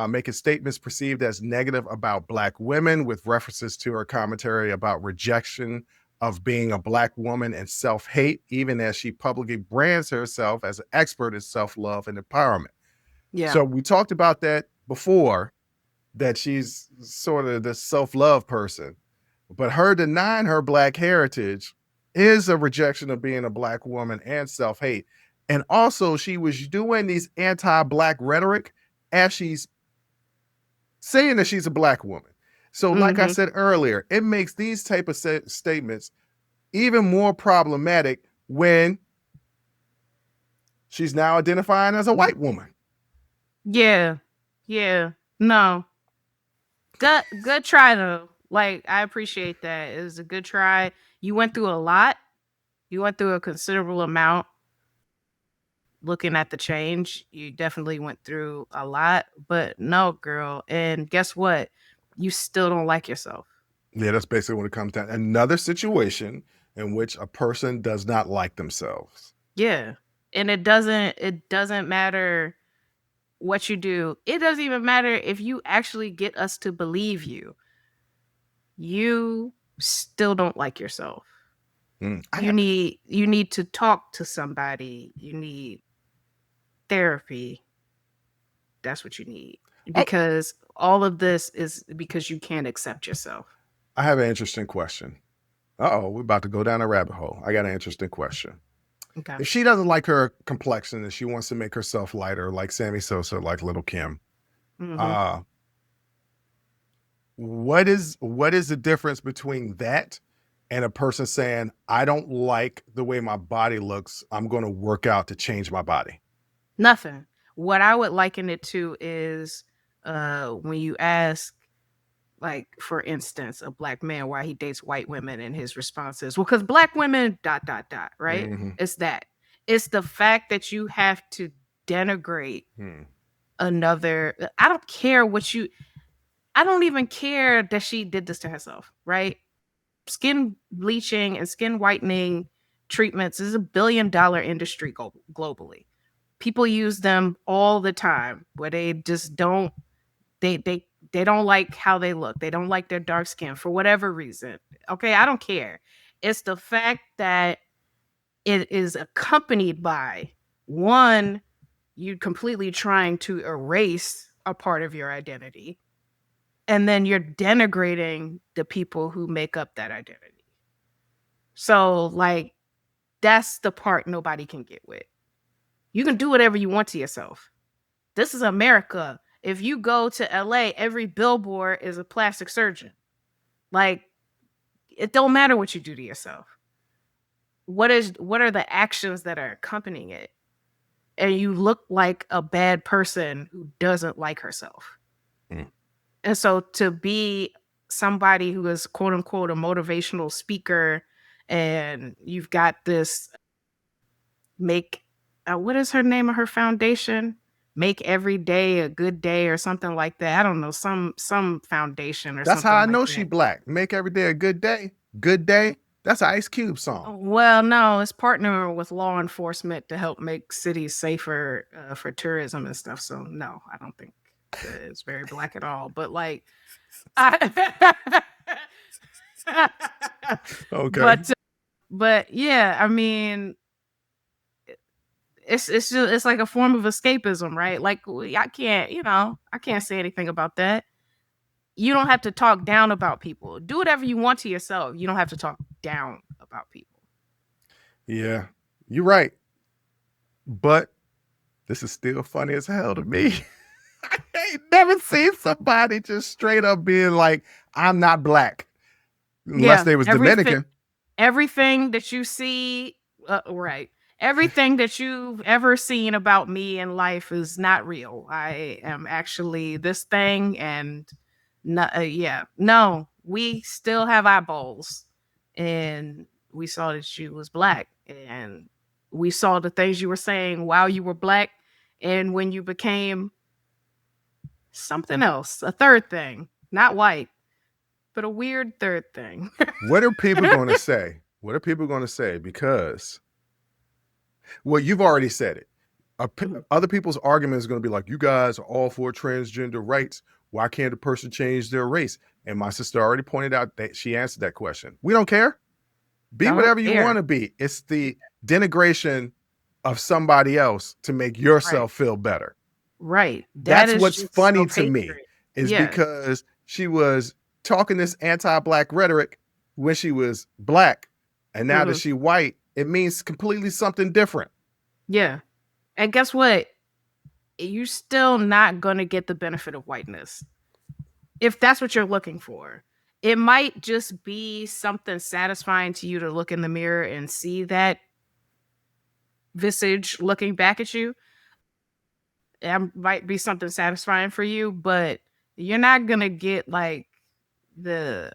making statements perceived as negative about black women, with references to her commentary about rejection of being a black woman and self-hate, even as she publicly brands herself as an expert in self-love and empowerment. Yeah. So we talked about that before, that she's sort of the self-love person, but her denying her black heritage is a rejection of being a black woman and self-hate. And also she was doing these anti-black rhetoric as she's saying that she's a black woman. So like I said earlier, it makes these type of statements even more problematic when she's now identifying as a white woman. Yeah. No. Good try though. Like, I appreciate that. It was a good try. You went through a lot. You went through a considerable amount. Looking at the change, you definitely went through a lot, but no, girl. And guess what? You still don't like yourself. Yeah, that's basically what it comes down. Another situation in which a person does not like themselves. Yeah. And it doesn't matter what you do. It doesn't even matter if you actually get us to believe you. You still don't like yourself. You need to talk to somebody. You need therapy. That's what you need. Because all of this is because you can't accept yourself. I have an interesting question. We're about to go down a rabbit hole. I got an interesting question. Okay. If she doesn't like her complexion and she wants to make herself lighter, like Sammy Sosa, like Little Kim, what is the difference between that and a person saying, I don't like the way my body looks, I'm going to work out to change my body? Nothing. What I would liken it to is when you ask, like, for instance, a black man why he dates white women, and his response is, well, because black women ... right? It's that. It's the fact that you have to denigrate another. I don't care what you. I don't even care that she did this to herself, right? Skin bleaching and skin whitening treatments is $1 billion industry globally. People use them all the time where they just don't they don't like how they look. They don't like their dark skin for whatever reason. Okay, I don't care. It's the fact that it is accompanied by one, you completely trying to erase a part of your identity, and then you're denigrating the people who make up that identity. So, like, that's the part nobody can get with. You can do whatever you want to yourself. This is America. If you go to LA, every billboard is a plastic surgeon. Like, it don't matter what you do to yourself. What are the actions that are accompanying it? And you look like a bad person who doesn't like herself. And so to be somebody who is quote unquote a motivational speaker, and you've got this what is her name of her foundation? Make every day a good day or something like that. I don't know, some foundation or That's something. how I like know that. she black. Make every day a good day. Good day. That's an Ice Cube song. Well, no, it's partnering with law enforcement to help make cities safer for tourism and stuff. So no, I don't think it's very black at all. But like, Okay. But yeah, I mean, it's like a form of escapism, right? Like, I can't say anything about that. You don't have to talk down about people. Do whatever you want to yourself. You don't have to talk down about people. Yeah, you're right. But this is still funny as hell to me. I ain't never seen somebody just straight up being like, I'm not black. Unless they was Dominican. Everything that you see, right. Everything that you've ever seen about me in life is not real. I am actually this thing, and no, we still have eyeballs, and we saw that you was black, and we saw the things you were saying while you were black, and when you became something else, a third thing, not white, but a weird third thing. What are people going to say? What are people going to say? Because, well, you've already said it. Other people's argument is going to be like, you guys are all for transgender rights. Why can't a person change their race? And my sister already pointed out that she answered that question. We don't care. Be whatever you want to be. It's the denigration of somebody else to make yourself feel better. Right. That's what's funny to me, is because she was talking this anti-black rhetoric when she was black, and now that she's white, it means completely something different. Yeah. And guess what? You're still not going to get the benefit of whiteness. If that's what you're looking for. It might just be something satisfying to you to look in the mirror and see that visage looking back at you. It might be something satisfying for you, but you're not going to get like the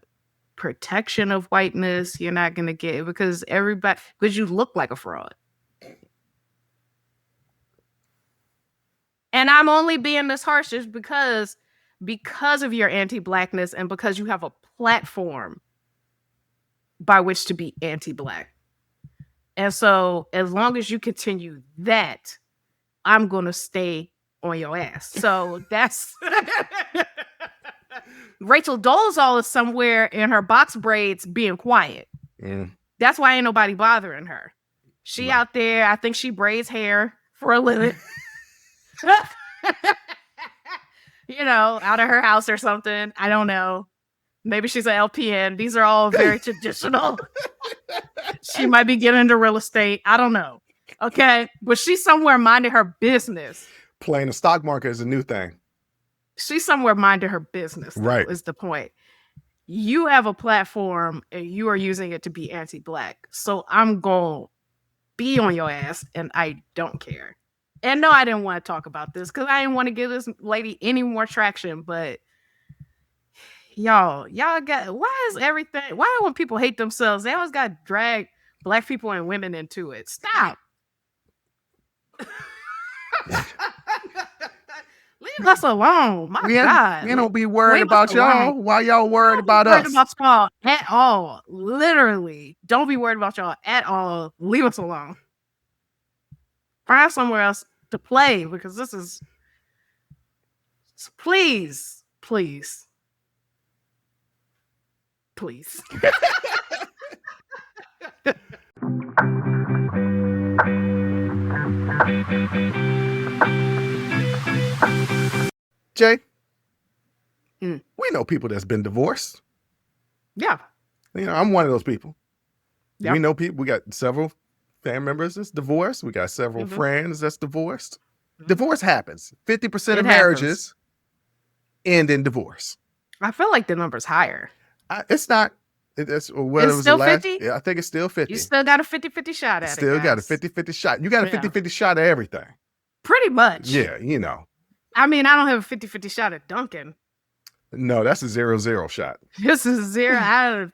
protection of whiteness. You're not going to get it because you look like a fraud. And I'm only being this harsh just because of your anti-blackness and because you have a platform by which to be anti-Black. And so as long as you continue that, I'm going to stay on your ass. So that's Rachel Dolezal is somewhere in her box braids being quiet. That's why ain't nobody bothering her. She out there, I think she braids hair for a living. Out of her house or something. I don't know. Maybe she's an LPN. These are all very traditional. She might be getting into real estate. I don't know. Okay. But she's somewhere minding her business. Playing the stock market is a new thing. She's somewhere minding her business, though, right? Is the point. You have a platform and you are using it to be anti-Black. So I'm going to be on your ass and I don't care. And no, I didn't want to talk about this because I didn't want to give this lady any more traction. But y'all got, why when people hate themselves, they always got to drag Black people and women into it. Stop. Leave us alone. My God. We don't be worried about y'all. Why y'all worried about us? Don't be worried about y'all at all. Literally. Don't be worried about y'all at all. Leave us alone. Find somewhere else to play because this is... Please. Jay, we know people that's been divorced. Yeah. I'm one of those people. Yep. We know people. We got several family members that's divorced. We got several friends that's divorced. Divorce happens. 50% of marriages end in divorce. I feel like the number's higher. It's not. It's still 50? Yeah, I think it's still 50. You still got a 50-50 shot at it. Still got a 50-50 shot. You got a 50-50 shot at everything. Pretty much. Yeah, I mean, I don't have a 50-50 shot at Duncan. No, that's a 0-0 shot. This is 0.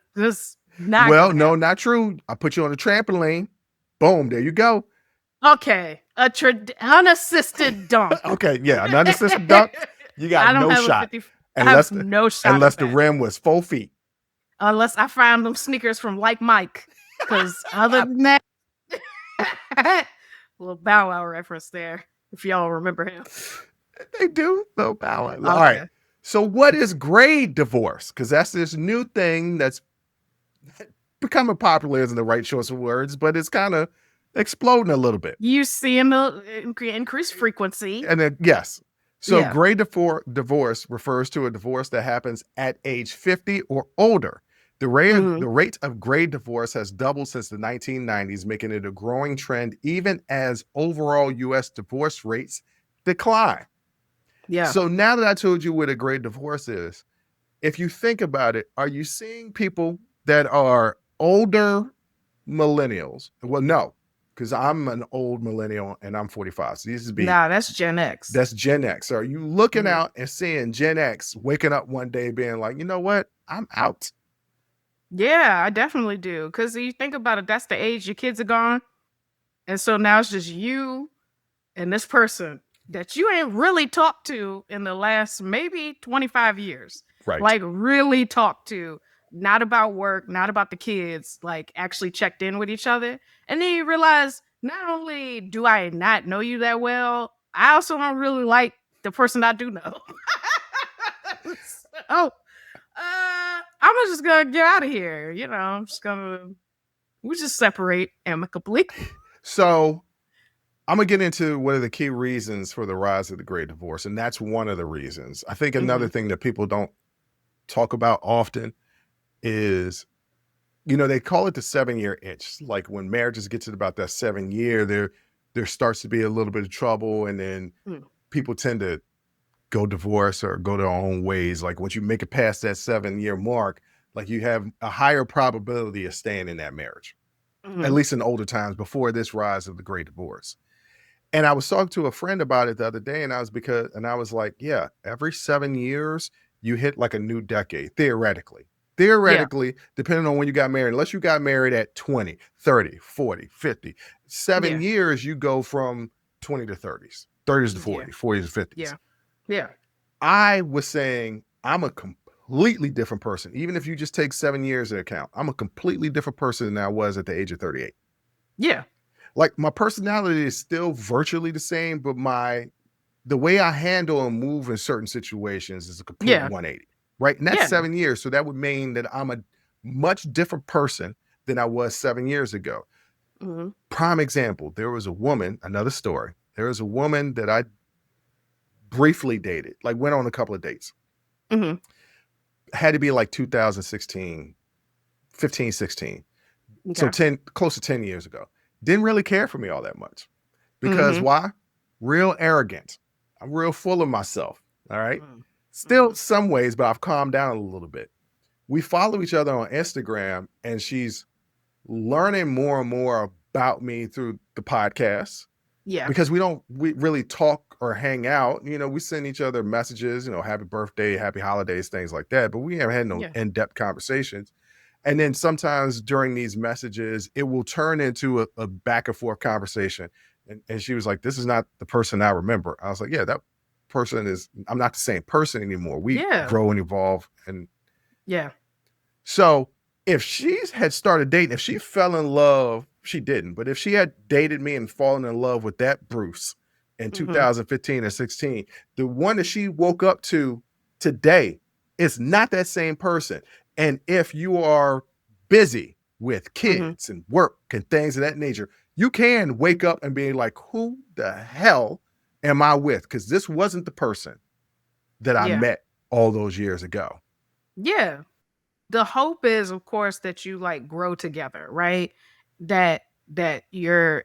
Not well, no, not true. I put you on the trampoline. Boom, there you go. Okay, unassisted dunk. Okay, yeah, an unassisted dunk. You got no shot. Unless the rim was 4 feet. Unless I found them sneakers from Like Mike. Because other than that, little Bow Wow reference there, if y'all remember him. They do, though, Bow Wow. Okay. All right. So what is grade divorce? Because that's this new thing that's becoming popular isn't the right choice of words, but it's kind of exploding a little bit. You see an increased frequency. And then, yes. So grade divorce refers to a divorce that happens at age 50 or older. The rate of grade divorce has doubled since the 1990s, making it a growing trend even as overall U.S. divorce rates decline. Yeah. So now that I told you what a grade divorce is, if you think about it, are you seeing people that are older millennials? Well, no, because I'm an old millennial and I'm 45. So this is that's Gen X. That's Gen X. So are you looking out and seeing Gen X waking up one day being like, you know what? I'm out. Yeah, I definitely do. Because you think about it, that's the age your kids are gone. And so now it's just you and this person that you ain't really talked to in the last maybe 25 years. Right. Like really talked to, not about work, not about the kids, like actually checked in with each other. And then you realize not only do I not know you that well, I also don't really like the person I do know. So, I'm just gonna get out of here. We just separate amicably. So I'm going to get into what are the key reasons for the rise of the great divorce. And that's one of the reasons. I think another thing that people don't talk about often is, they call it the 7-year itch. Like when marriages get to about that 7 year, there starts to be a little bit of trouble. And then people tend to go divorce or go their own ways. Like once you make it past that 7-year mark, like you have a higher probability of staying in that marriage, at least in older times before this rise of the great divorce. And I was talking to a friend about it the other day, and I was like, yeah, every 7 years you hit like a new decade, theoretically, depending on when you got married, unless you got married at 20, 30, 40, 50, 7 years, you go from 20 to 30s to 40, 40s to 50s. Yeah. I was saying I'm a completely different person. Even if you just take 7 years into account, I'm a completely different person than I was at the age of 38. Yeah. Like my personality is still virtually the same, but the way I handle and move in certain situations is a complete 180, right? And that's 7 years. So that would mean that I'm a much different person than I was 7 years ago. Mm-hmm. Prime example, there was a woman, another story. There was a woman that I briefly dated, like went on a couple of dates. Mm-hmm. Had to be like 2016, 15, 16. Okay. So close to 10 years ago. Didn't really care for me all that much. Because why? Real arrogant. I'm real full of myself. All right. Still some ways, but I've calmed down a little bit. We follow each other on Instagram, and she's learning more and more about me through the podcast. Yeah. Because we really talk or hang out. We send each other messages, happy birthday, happy holidays, things like that. But we haven't had no in-depth conversations. And then sometimes during these messages, it will turn into a back and forth conversation. And she was like, this is not the person I remember. I was like, yeah, that person I'm not the same person anymore. We grow and evolve. And so if she had started dating, if she fell in love, she didn't, but if she had dated me and fallen in love with that Bruce in 2015 or 16, the one that she woke up to today is not that same person. And if you are busy with kids and work and things of that nature, you can wake up and be like, who the hell am I with? Because this wasn't the person that I met all those years ago. Yeah. The hope is, of course, that you like grow together, right? That you're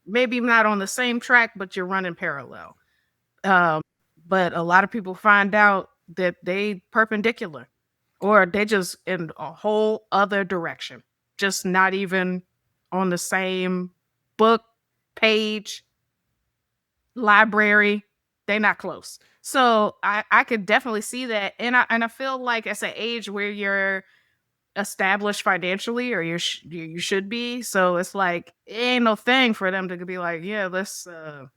maybe not on the same track, but you're running parallel. But a lot of people find out that they perpendicular, or they just in a whole other direction, just not even on the same book, page, library. They're not close. So I could definitely see that. And I feel like it's an age where you're established financially, or you should be. So it's like, it ain't no thing for them to be like, yeah, let's go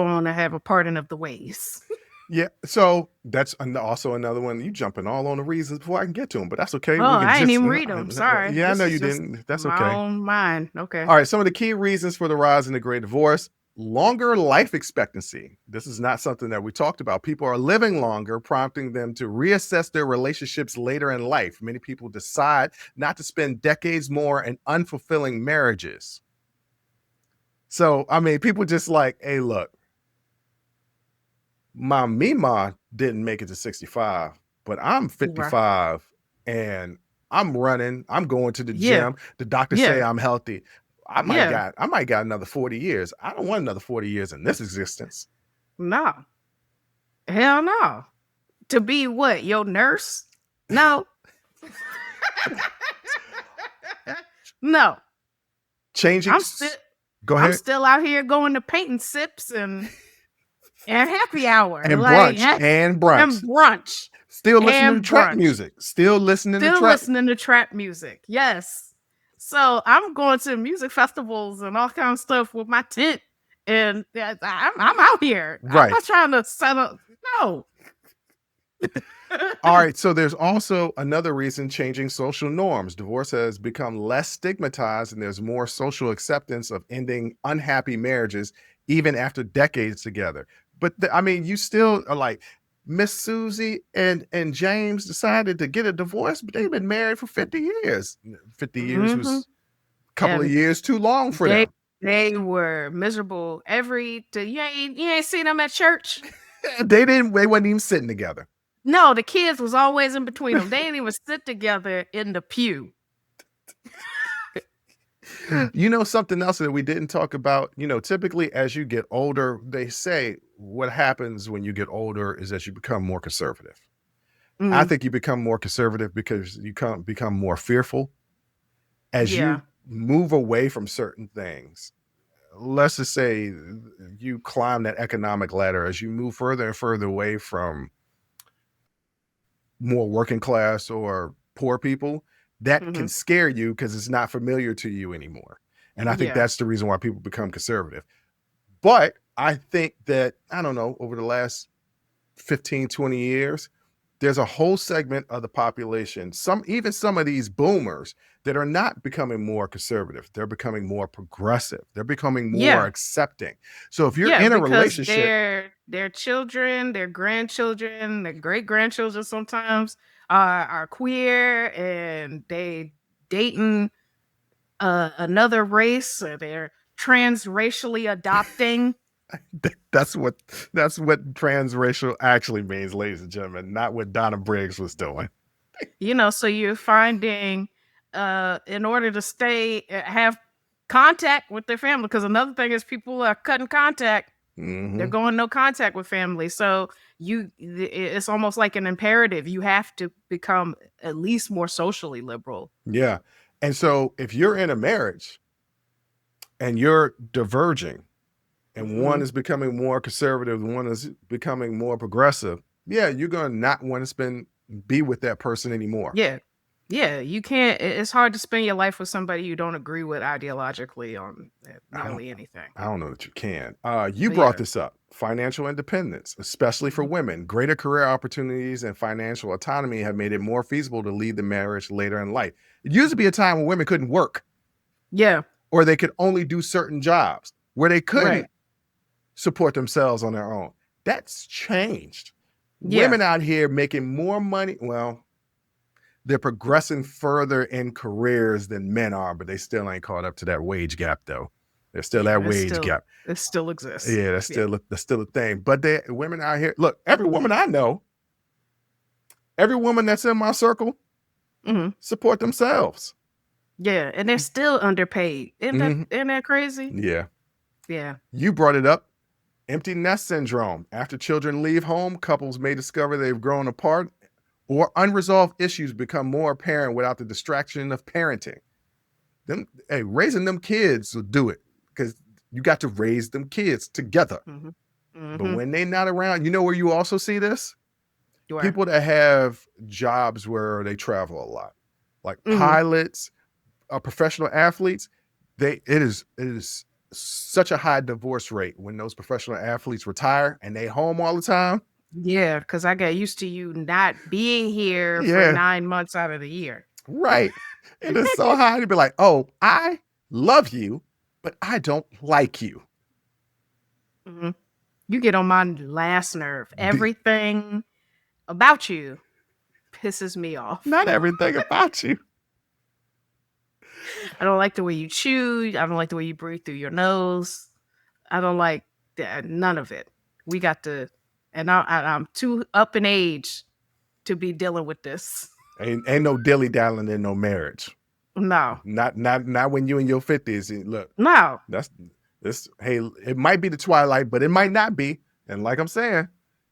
on and have a parting of the ways. Yeah, so that's also another one. You jumping all on the reasons before I can get to them, but that's okay. Oh, I didn't even read them. Sorry. Yeah, I know you didn't. That's okay. My own mind. Okay. All right, some of the key reasons for the rise in the Great Divorce: longer life expectancy. This is not something that we talked about. People are living longer, prompting them to reassess their relationships later in life. Many people decide not to spend decades more in unfulfilling marriages. So, I mean, people just like, hey, look, my Mima didn't make it to 65, but I'm 55 and I'm running. I'm going to the gym. The doctors say I'm healthy. I might got another 40 years. I don't want another 40 years in this existence. No. Hell no. To be what? Your nurse? No. No. Changing. Go ahead. I'm still out here going to painting sips and happy hour. And brunch. And brunch. Still listening to trap music. Still listening to trap music. Yes. So I'm going to music festivals and all kinds of stuff with my tent. And I'm out here. Right. I'm not trying to set up. No. All right. So there's also another reason: changing social norms. Divorce has become less stigmatized, and there's more social acceptance of ending unhappy marriages, even after decades together. But I mean, you still are like, Miss Susie and James decided to get a divorce, but they've been married for 50 years. 50 years was a couple of years too long for them. They were miserable you ain't seen them at church. They wasn't even sitting together. No, the kids was always in between them. They didn't even sit together in the pew. Something else that we didn't talk about, typically as you get older, they say what happens when you get older is that you become more conservative. I think you become more conservative because you become more fearful as you move away from certain things. Let's just say you climb that economic ladder, as you move further and further away from more working class or poor people, that can scare you because it's not familiar to you anymore. And I think that's the reason why people become conservative. But I think that, I don't know, over the last 15, 20 years, there's a whole segment of the population, even some of these boomers, that are not becoming more conservative. They're becoming more progressive. They're becoming more accepting. So if you're in a relationship, their children, their grandchildren, their great grandchildren sometimes are queer, and they dating another race, or they're transracially adopting. that's what transracial actually means, ladies and gentlemen, not what Donna Briggs was doing. So you're finding in order to have contact with their family, because another thing is people are cutting contact. Mm-hmm. They're going no contact with family. So it's almost like an imperative. You have to become at least more socially liberal. Yeah. And so if you're in a marriage and you're diverging, and one is becoming more conservative, one is becoming more progressive, yeah, you're going to not want to be with that person anymore. Yeah. Yeah, you can't. It's hard to spend your life with somebody you don't agree with ideologically on nearly anything. I don't know that you can. You brought this up. Financial independence, especially for women. Greater career opportunities and financial autonomy have made it more feasible to lead the marriage later in life. It used to be a time when women couldn't work. Yeah. Or they could only do certain jobs where they couldn't support themselves on their own. That's changed. Yeah. Women out here making more money. Well, they're progressing further in careers than men are, but they still ain't caught up to that wage gap, though. There's still that wage gap. It still exists. Yeah, that's still a thing. But women out here, look, every woman I know, every woman that's in my circle, support themselves. Yeah, and they're still underpaid. Isn't that crazy? Yeah. Yeah. You brought it up. Empty nest syndrome. After children leave home, couples may discover they've grown apart, or unresolved issues become more apparent without the distraction of parenting. Raising them kids will do it, because you got to raise them kids together. But when they're not around, you know where you also see this? People that have jobs where they travel a lot, like pilots, professional athletes. It is such a high divorce rate when those professional athletes retire and they home all the time. Yeah, because I got used to you not being here for 9 months out of the year. Right. It is so high to be like, oh, I love you, but I don't like you. You get on my last nerve. Everything about you pisses me off. Not everything about you. I don't like the way you chew. I don't like the way you breathe through your nose. I don't like none of it. We got to... And I'm too up in age to be dealing with this. Ain't no dilly-dallying in no marriage. No. Not when you in your 50s. Look. No. Hey, it might be the twilight, but it might not be. And like I'm saying,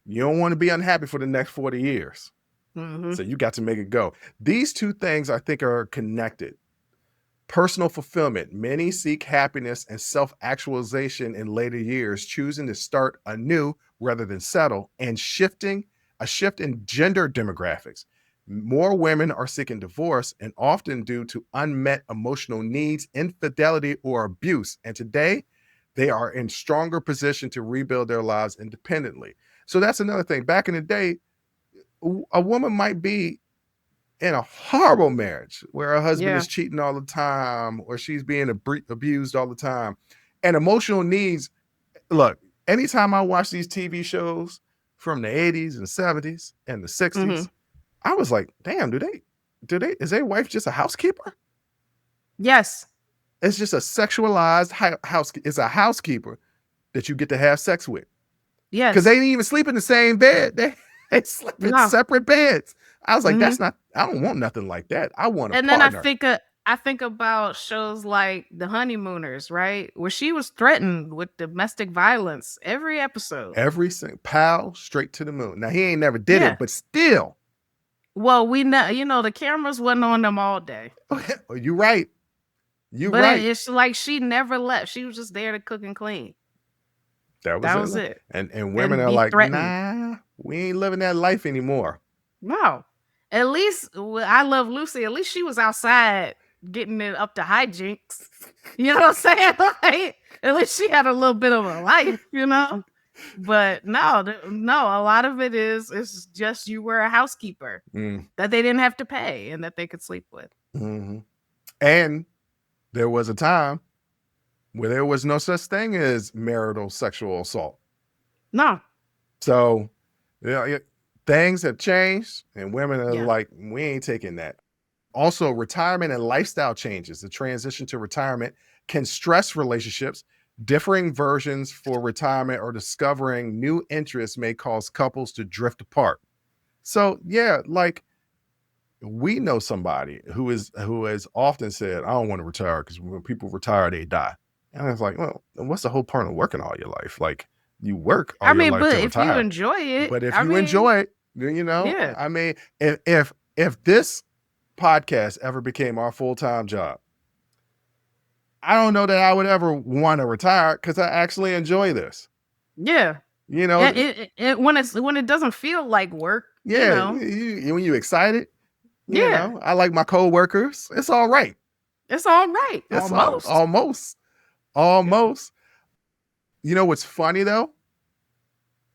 you don't want to be unhappy for the next 40 years. So you got to make it go. These two things, I think, are connected. Personal fulfillment. Many seek happiness and self-actualization in later years, choosing to start anew rather than settle, and a shift in gender demographics. More women are seeking divorce, and often due to unmet emotional needs, infidelity, or abuse. And today, they are in stronger position to rebuild their lives independently. So that's another thing. Back in the day, a woman might be in a horrible marriage where her husband is cheating all the time, or she's being abused all the time. And emotional needs, look, anytime I watch these TV shows from the 80s and 70s and the 60s, I was like, damn, is their wife just a housekeeper? Yes. It's just a sexualized it's a housekeeper that you get to have sex with. Yes. Because they didn't even sleep in the same bed. They sleep in separate beds. I was like, I don't want nothing like that. I want a partner. And then I think about shows like The Honeymooners, right? Where she was threatened with domestic violence every episode. Every single pal straight to the moon. Now, he ain't never did it, but still. Well, we know, the cameras wasn't on them all day. Oh, you're right. But it's like she never left. She was just there to cook and clean. That was it. And women are like, threatened. Nah, we ain't living that life anymore. No. At least, I Love Lucy, at least she was outside getting it up to hijinks. You know what I'm saying? Like, at least she had a little bit of a life, you know? But no, a lot of it is it's just you were a housekeeper that they didn't have to pay and that they could sleep with. Mm-hmm. And there was a time where there was no such thing as marital sexual assault. No. So, things have changed, and women are like, we ain't taking that. Also, retirement and lifestyle changes. The transition to retirement can stress relationships. Differing versions for retirement or discovering new interests may cause couples to drift apart. So, yeah, like we know somebody who has often said, I don't want to retire because when people retire, they die. And I was like, well, what's the whole point of working all your life? Like, you work all your life but to if retire. you enjoy it, But if you enjoy it, I mean, if this podcast ever became our full-time job, I don't know that I would ever want to retire because I actually enjoy this. Yeah. When it doesn't feel like work. Yeah. When you're excited, you know, I like my co-workers. It's all right. It's all right. It's Almost. Almost. You know what's funny though?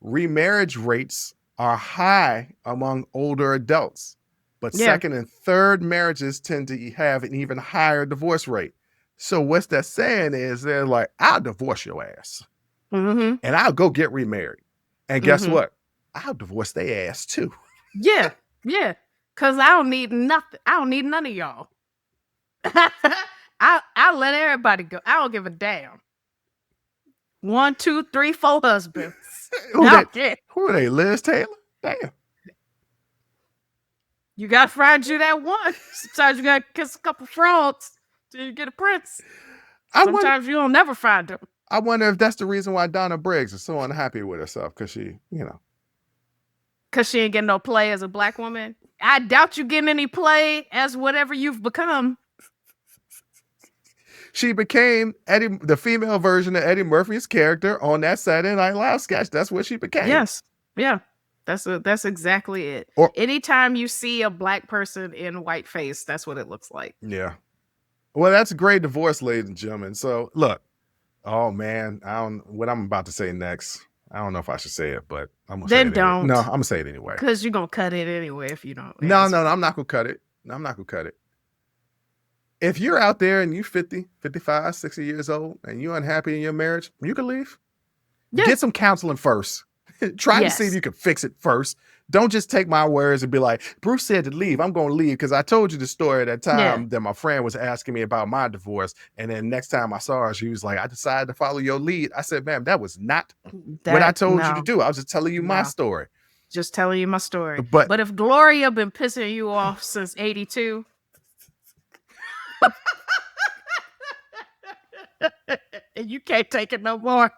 Remarriage rates are high among older adults, but second and third marriages tend to have an even higher divorce rate. So what's that saying is they're like, I'll divorce your ass and I'll go get remarried. And guess what? I'll divorce their ass too. Yeah. Cause I don't need nothing. I don't need none of y'all. I'll let everybody go. I don't give a damn. 1, 2, 3, 4 husbands. Who are they? Liz Taylor? Damn. You gotta find you that one. Sometimes you gotta kiss a couple frogs till you get a prince. Sometimes you don't never find them. I wonder if that's the reason why Donna Briggs is so unhappy with herself, because she, because she ain't getting no play as a black woman. I doubt you getting any play as whatever you've become. She became the female version of Eddie Murphy's character on that Saturday Night Live sketch. That's what she became. Yes. Yeah. That's exactly it. Anytime you see a black person in whiteface, that's what it looks like. Yeah. Well, that's a great divorce, ladies and gentlemen. So look, oh man, what I'm about to say next. I don't know if I should say it, but I'm gonna say it. Don't. No, I'm gonna say it anyway. Because you're gonna cut it anyway if you don't. No, I'm not gonna cut it. If you're out there and you're 50, 55, 60 years old and you're unhappy in your marriage, you can leave. Yeah. Get some counseling first. Try to see if you can fix it first. Don't just take my words and be like, Bruce said to leave. I'm going to leave because I told you the story at that time that my friend was asking me about my divorce. And then next time I saw her, she was like, I decided to follow your lead. I said, ma'am, that was not what I told you to do. I was just telling you my story. Just telling you my story. But if Gloria been pissing you off since 82... and you can't take it no more.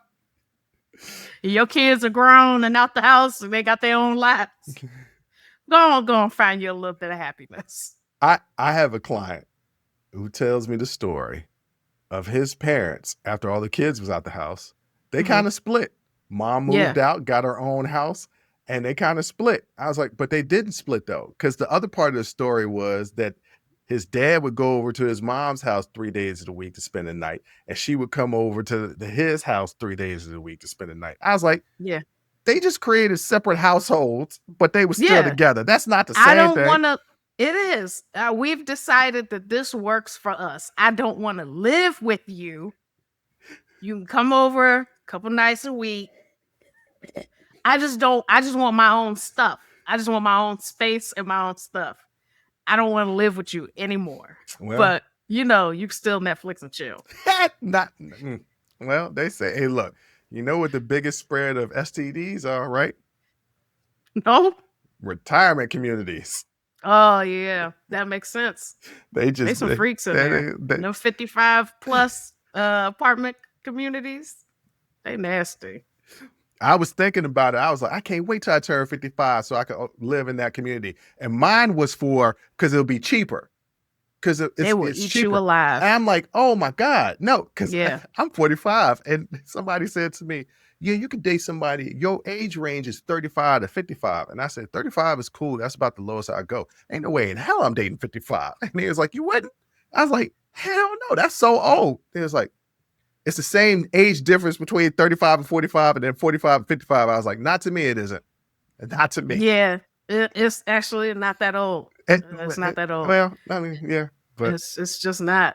Your kids are grown and out the house and they got their own lives. Go and find you a little bit of happiness. I have a client who tells me the story of his parents after all the kids was out the house. They kind of split. Mom moved out, got her own house, and they kind of split. I was like, but they didn't split though, because the other part of the story was that his dad would go over to his mom's house 3 days of the week to spend the night, and she would come over to his house 3 days of the week to spend the night. I was like, they just created separate households, but they were still together. That's not the same thing. I don't want to. It is. We've decided that this works for us. I don't want to live with you. You can come over a couple nights a week. I just want my own stuff. I just want my own space and my own stuff. I don't want to live with you anymore. Well, but you can still Netflix and chill. Well, they say, hey, look, you know what the biggest spread of STDs are, right? No. Retirement communities. Oh yeah, that makes sense. They some freaks in there. No 55 plus apartment communities. They nasty. I was thinking about it. I was like, I can't wait till I turn 55 so I can live in that community. And mine was because it'll be cheaper. Because they will eat you alive. And I'm like, oh my God, no. Because I'm 45, and somebody said to me, yeah, you can date somebody. Your age range is 35 to 55. And I said, 35 is cool. That's about the lowest I go. Ain't no way in hell I'm dating 55. And he was like, you wouldn't? I was like, hell no, that's so old. He was like, It's the same age difference between 35 and 45 and then 45 and 55. I was like, not to me, it isn't. Not to me. Yeah, it's actually not that old. It's not that old. Well, I mean, yeah, but it's just not.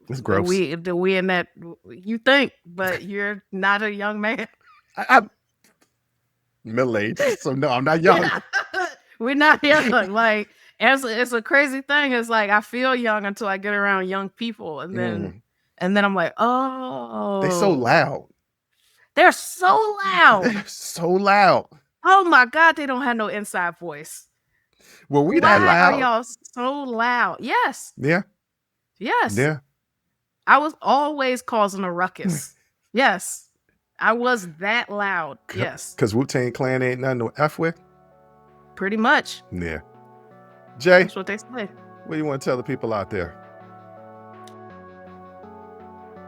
it's gross. We in that you think, but you're not a young man. I'm middle-aged, so no, I'm not young. We're not young. Like, it's a crazy thing. It's like I feel young until I get around young people, and then I'm like, oh, they're so loud. They're so loud. They're so loud. Oh my God, they don't have no inside voice. Were we that loud? Why are y'all so loud? Yes. Yeah. Yes. Yeah. I was always causing a ruckus. Yes. I was that loud. Yes. Because Wu-Tang Clan ain't nothing to F with? Pretty much. Yeah. Jay, that's what they say. What do you want to tell the people out there?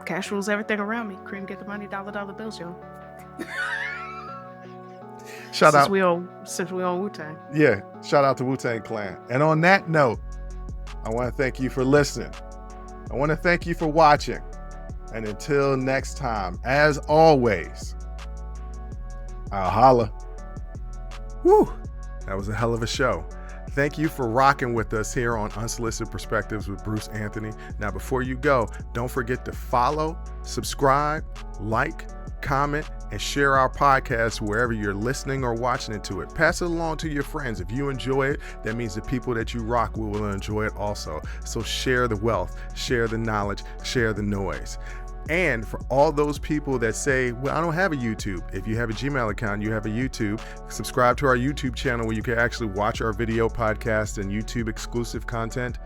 Cash rules everything around me. Cream, get the money, dollar bills, y'all. Since we on Wu-Tang. Yeah, shout out to Wu-Tang Clan. And on that note, I want to thank you for listening. I want to thank you for watching. And until next time, as always, I'll holla. Woo, that was a hell of a show. Thank you for rocking with us here on Unsolicited Perspectives with Bruce Anthony. Now, before you go, don't forget to follow, subscribe, like, comment, and share our podcast wherever you're listening or watching it to it. Pass it along to your friends. If you enjoy it, that means the people that you rock with will enjoy it also. So share the wealth, share the knowledge, share the noise. And for all those people that say, well, I don't have a YouTube. If you have a Gmail account, you have a YouTube. Subscribe to our YouTube channel where you can actually watch our video podcast and YouTube exclusive content.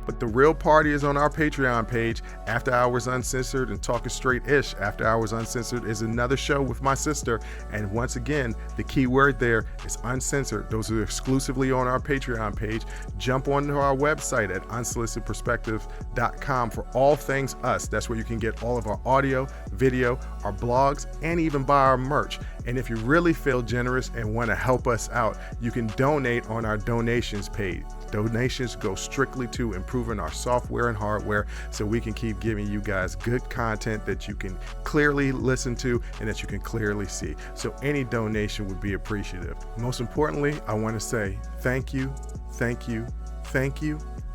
But the real party is on our Patreon page, After Hours Uncensored and Talking Straight-ish. After Hours Uncensored is another show with my sister. And once again, the key word there is uncensored. Those are exclusively on our Patreon page. Jump onto our website at unsolicitedperspectives.com for all things us. That's where you can get all of our audio, video, our blogs, and even buy our merch. And if you really feel generous and want to help us out, you can donate on our donations page. Donations go strictly to improving our software and hardware so we can keep giving you guys good content that you can clearly listen to and that you can clearly see. So any donation would be appreciative. Most importantly, I want to say thank you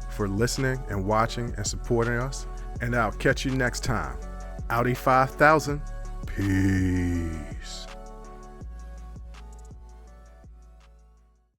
for listening and watching and supporting us. And I'll catch you next time. Audi 5000. Peace.